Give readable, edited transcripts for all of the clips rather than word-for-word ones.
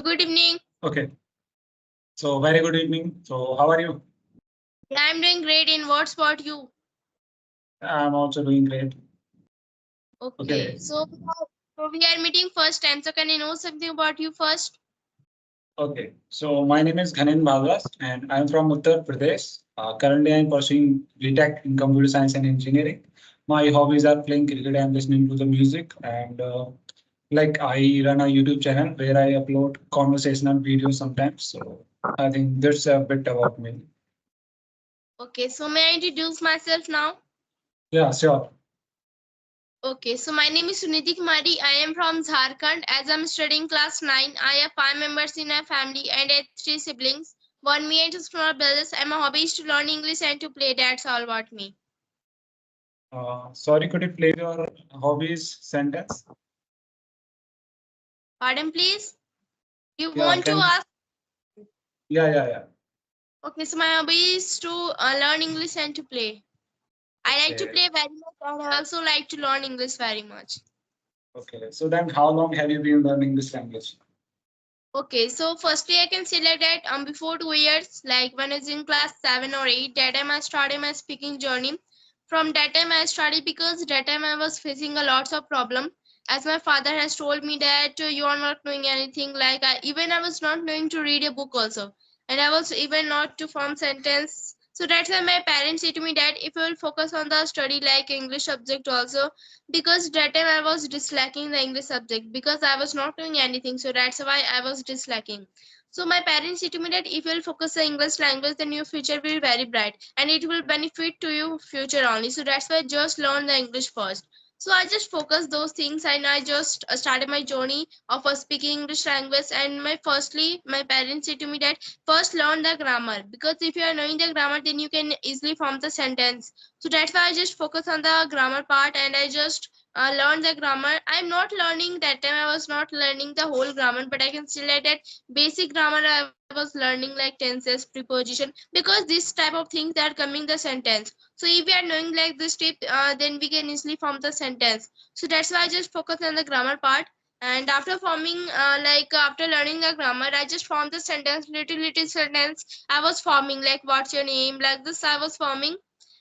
good evening. Okay. So very good evening. So how are you? I'm doing great. In what spot you? I'm also doing great. Okay. Okay. So we are meeting first time. So can I know something about you first? Okay. So my name is Ghanendra Bhardwaj and I'm from Uttar Pradesh. Currently, I'm pursuing BTech in Computer Science and Engineering. My hobbies are playing cricket and listening to the music, and like I run a YouTube channel where I upload conversational videos sometimes. So I think that's a bit about me. Okay. So may I introduce myself now? Yeah, sure. Okay. So my name is Suniti Kumari. I am from Jharkhand. As I'm studying class 9, I have 5 members in my family and 3 siblings. One me and 2 small brothers. And my hobby is to learn English and to play. That's all about me. Sorry, could you play your hobbies sentence? Pardon, please. You Yeah, want to can. ask? Yeah. Okay. So my hobby is to learn English and to play. I like to Okay. play very much and I also like to learn English very much. Okay. So then how long have you been learning this language? Okay, so firstly I can say like that before 2 years, like when I was in class 7 or 8, that time I started my speaking journey. From that time I started because that time I was facing a lots of problem. As my father has told me that you are not knowing anything, like even I was not knowing to read a book also, and I was even not to form sentence. So that's why my parents said to me that if you will focus on the study like English subject also, because that time I was disliking the English subject because I was not doing anything. So that's why I was disliking. So my parents said to me that if you will focus the English language, then your future will be very bright and it will benefit to you future only. So that's why I just learn the English first. So I just focus those things and I just started my journey of speaking English language. And my firstly, my parents said to me that first learn the grammar, because if you are knowing the grammar, then you can easily form the sentence. So that's why I just focus on the grammar part and I just learn the grammar. I'm not learning that time. I was not learning the whole grammar, but I can still add that basic grammar. I was learning like tenses, preposition, because this type of things that are coming the sentence. So if we are knowing like this tip, then we can easily form the sentence. So that's why I just focus on the grammar part. And after forming, after learning the grammar, I just formed the sentence, little sentence. I was forming like what's your name, like this. I was forming,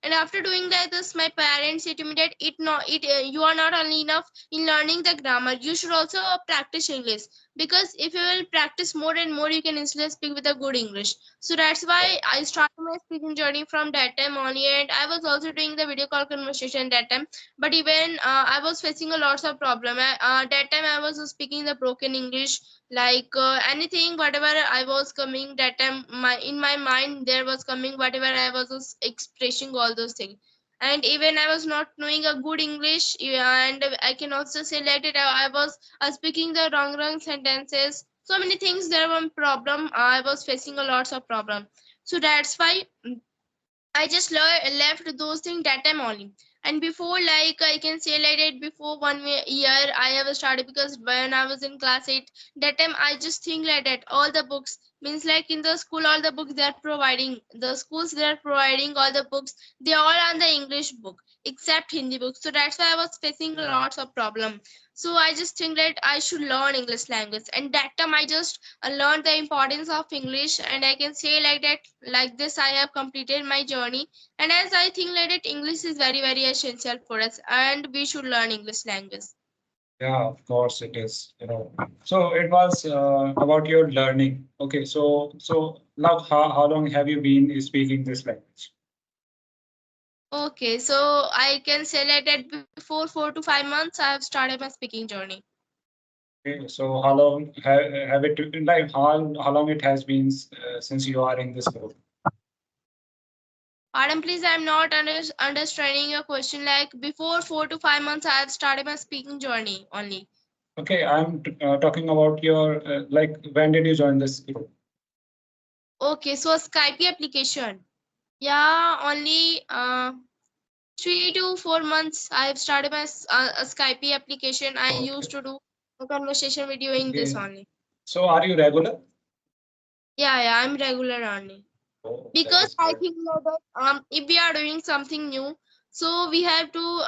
and after doing that, this my parents said to me that you are not only enough in learning the grammar, you should also practice English, because if you will practice more and more, you can easily speak with a good English. So that's why I started my speaking journey from that time only, and I was also doing the video call conversation that time. But even I was facing a lots of problem. That time I was speaking the broken English, like anything whatever I was coming that time, my in my mind there was coming whatever I was just expressing all those things. And even I was not knowing a good English, yeah, and I can also say that I was speaking the wrong sentences. So many things there were problem. I was facing a lots of problem. So that's why I just left those things that time only. And before, like I can say like that before 1 year, I have started, because when I was in class 8, that time I just think like that all the books means like in the school, all the books they are providing, the schools they are providing all the books, they all are the English book except Hindi books. So that's why I was facing lots of problem. So I just think that I should learn English language, and that time I just learned the importance of English, and I can say like that, like this I have completed my journey. And as I think like that, English is very essential for us, and we should learn English language. Yeah, of course it is. So it was about your learning. Okay, so now how long have you been speaking this language? Okay, so I can say like that before 4 to 5 months I have started my speaking journey. Okay, so how long have it like how long it has been since you are in this group? Pardon, please, I'm not understanding your question. Like before 4 to 5 months I have started my speaking journey only. Okay, I'm talking about your like when did you join this group? Okay, so a Skype application. Yeah, only 3 to 4 months I have started my a Skype application. I used Okay. to do a conversation video in this Okay. only. So are you regular? Yeah, I'm regular only. Oh, that Because is I good. think like that if we are doing something new, So we have to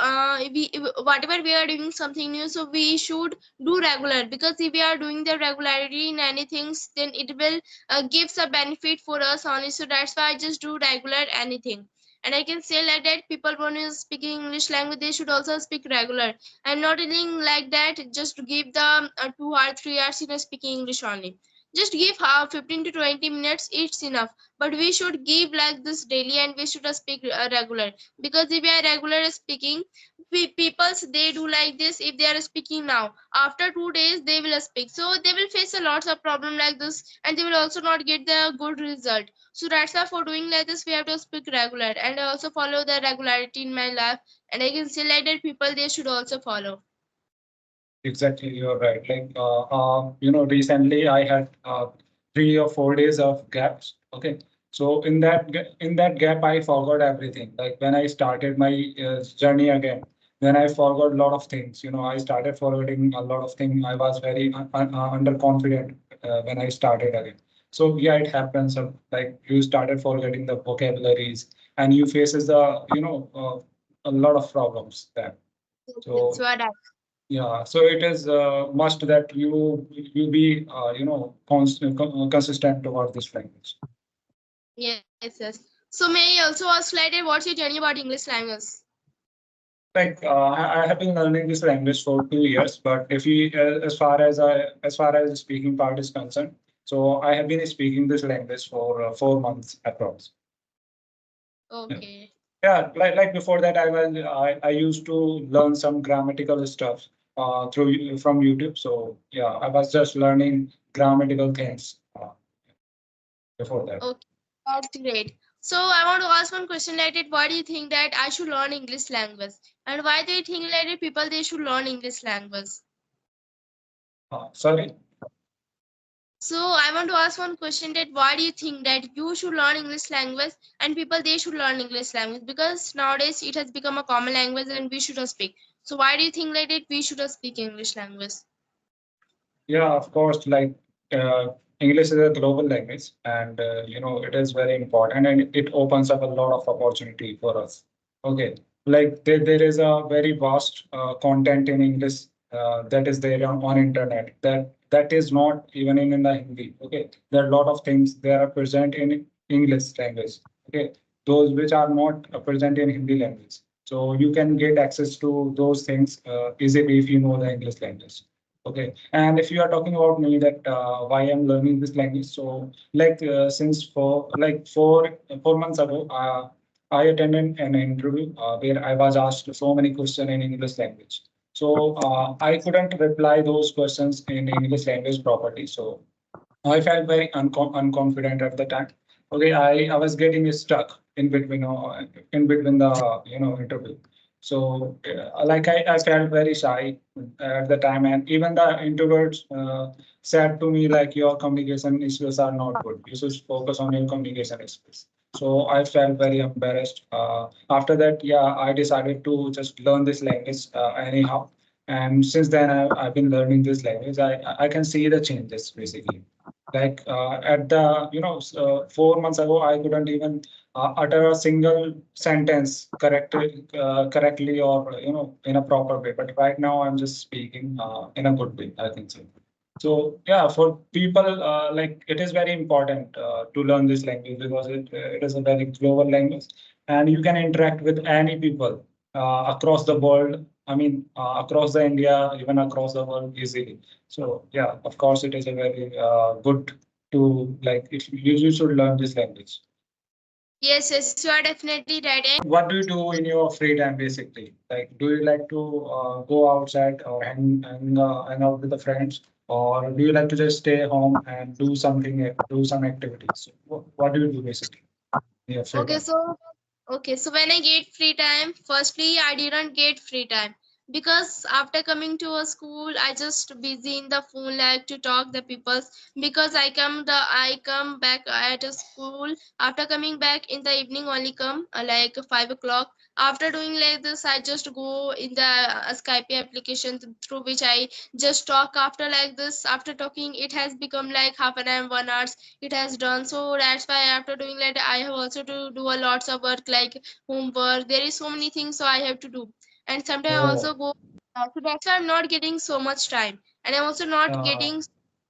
whatever we are doing something new, so we should do regular, because if we are doing the regularity in anything, then it will gives a benefit for us only. So that's why I just do regular anything. And I can say like that people when is speaking English language, they should also speak regular, and not anything like that just to give them 2 or 3 hours in speaking English only. Just give half 15 to 20 minutes, it's enough. But we should give like this daily, and we should speak regular, because if we are regular speaking, peoples they do like this. If they are speaking now, after 2 days they will speak, so they will face a lots of problem like this, and they will also not get the good result. So that's why for doing like this we have to speak regular, and I also follow the regularity in my life, and I can say like that people they should also follow. Exactly, you're right. Recently I had 3 or 4 days of gaps. Okay, so in that gap, I forgot everything. Like when I started my journey again, then I forgot a lot of things. I started forgetting a lot of things. I was very underconfident when I started again. So yeah, it happens. Like you started forgetting the vocabularies, and you faces a lot of problems there. Yes, So you are right. yeah, so it is must that you be consistent towards this language. Yes, yes. So may I also ask like that, what's your journey about English language? Like I have been learning this language for 2 years, but if you as far as the speaking part is concerned, so I have been speaking this language for 4 months approx. Yeah. Okay. Yeah, like before that, I used to learn some grammatical stuff through from YouTube. So yeah, I was just learning grammatical things before that. Okay, that's great. So I want to ask one question like that. Why do you think that I should learn English language? And why do you think like that people they should learn English language? Sorry. So I want to ask one question that why do you think that you should learn English language and people they should learn English language? Because nowadays it has become a common language and we should speak. So why do you think like that we should speak English language? Yeah, of course. Like English is a global language, and it is very important, and it opens up a lot of opportunity for us. Okay, like there is a very vast content in English that is there on internet that is not even in the Hindi. Okay, there are a lot of things that are present in English language. Okay, those which are not present in Hindi language. So you can get access to those things easily if you know the English language. Okay, and if you are talking about me that why I'm learning this language, so like since four 4 months ago, I attended an interview where I was asked so many questions in English language. So I couldn't reply those questions in English language properly. So I felt very unconfident at the time. Okay, I was getting stuck in between the interview. So I felt very shy at the time, and even the introverts said to me like your communication skills are not good. You should focus on your communication skills. So I felt very embarrassed. After that, yeah, I decided to just learn this language anyhow. And since then, I've been learning this language. I can see the changes basically. Like at the 4 months ago, I couldn't even utter a single sentence correctly or in a proper way. But right now, I'm just speaking in a good way. I think so. So yeah, for people like it is very important to learn this language because it is a very global language, and you can interact with any people across the world. I mean, across the India, even across the world easily. So yeah, of course, it is a very good to like if you should learn this language. Yes, yes, you are definitely right. And What do you do in your free time basically? Like, do you like to go outside or hang out with the friends, or do you like to just stay home and do something, do some activities? What do you do basically in your free okay, time? so okay, so when I get free time, firstly, I didn't get free time because after coming to a school I just busy in the phone like to talk the peoples, because I come back at a school after coming back in the evening only come like 5 o'clock. After doing like this I just go in the Skype application through which I just talk. After like this, after talking it has become like half an hour 1 hours it has done. So that's why after doing like I have also to do a lots of work like homework. There is so many things so I have to do, and sometimes I Oh, also go. So that's why I'm not getting so much time, and I'm also not uh, getting.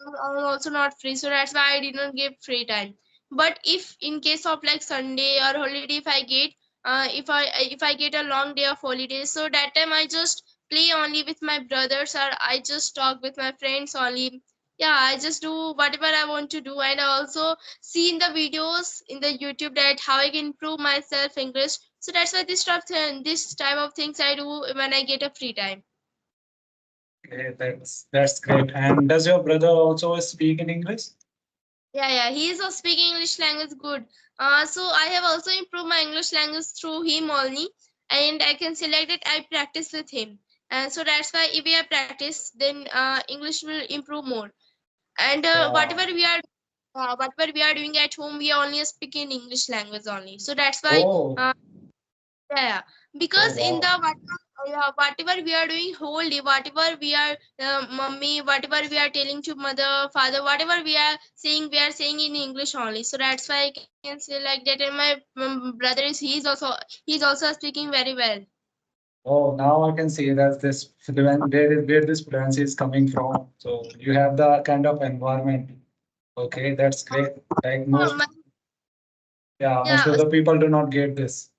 I'm also not free, so that's why I did not get free time. But if in case of like Sunday or holiday, if I get, if I get a long day of holiday, so that time I just play only with my brothers, or I just talk with my friends only. Yeah, I just do whatever I want to do, and I also see in the videos in the YouTube that how I can improve myself English. So that's why this type of things I do when I get a free time. okay, that's great. And does your brother also speak in English? Yeah, he is also speaking English language good. So I have also improved my English language through him only, and I can select it. I practice with him, and so that's why if we have practice, then English will improve more. And Yeah. whatever we are doing at home, we are only speaking English language only. So that's why Oh, yeah, oh because in the wow. whatever we are doing whole day, whatever we are mummy, whatever we are telling to mother, father, whatever we are saying in English only. So that's why I can say like that. And my brother is he's also speaking very well. Oh, now I can see that this fluent, where this fluency is coming from. So you have the kind of environment. Okay, that's great. Like Uh, my, yeah, most of yeah, the people do not get this.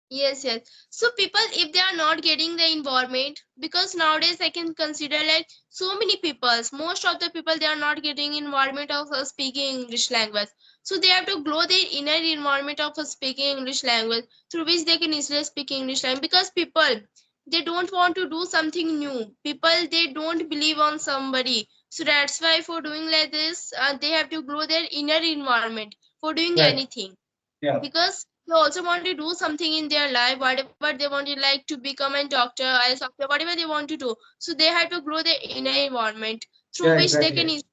yes, yes. So people, if they are not getting the environment, because nowadays I can consider like so many peoples, most of the people they are not getting environment of speaking English language. So they have to grow their inner environment of speaking English language through which they can easily speak English language. Because people they don't want to do something new. People they don't believe on somebody. So that's why for doing like this, they have to grow their inner environment for doing Right. anything, Yeah. because they also want to do something in their life, whatever they want to like to become a doctor, a software, whatever they want to do. So they have to grow their inner environment through Yeah, which they can exactly.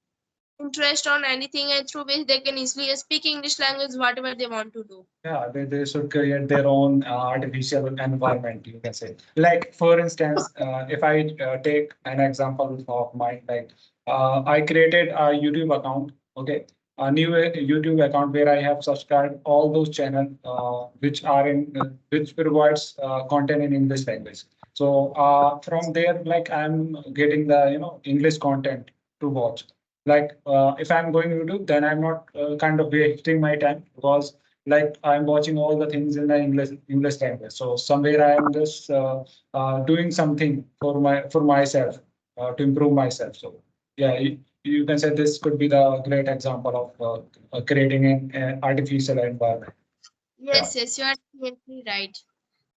interest on anything, and through which they can easily speak English language whatever they want to do. Yeah, they should create their own artificial environment, you can say. Like, for instance, if I take an example of mine, like I created a YouTube account, okay, a new YouTube account where I have subscribed all those channels which are which provides content in English language. So from there, like I'm getting the, English content to watch. Like if I'm going YouTube, then I'm not kind of wasting my time because like I'm watching all the things in the English language. So somewhere I am just doing something for myself to improve myself. So yeah, you can say this could be the great example of creating an artificial environment. Yeah. Yes, yes, you are definitely right.